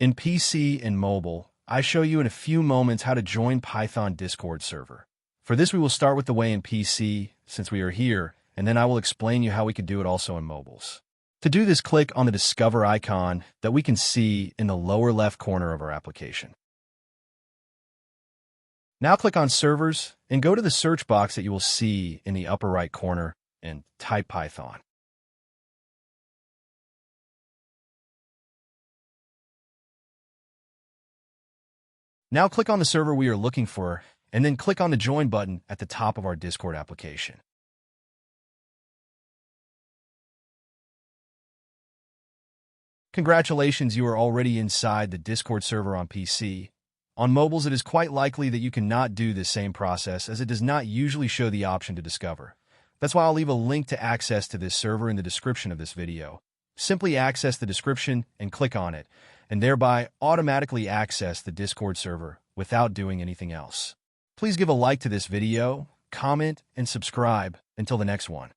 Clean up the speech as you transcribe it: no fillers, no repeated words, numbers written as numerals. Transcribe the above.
In PC and mobile, I show you in a few moments how to join Python Discord server. For this, we will start with the way in PC, since we are here, and then I will explain you how we could do it also in mobiles. To do this, click on the Discover icon that we can see in the lower left corner of our application. Now click on Servers and go to the search box that you will see in the upper right corner and type Python. Now click on the server we are looking for, and then click on the Join button at the top of our Discord application. Congratulations, you are already inside the Discord server on PC. On mobiles, it is quite likely that you cannot do this same process, as it does not usually show the option to discover. That's why I'll leave a link to access to this server in the description of this video. Simply access the description and click on it, and thereby automatically access the Discord server without doing anything else. Please give a like to this video, comment, and subscribe. Until the next one.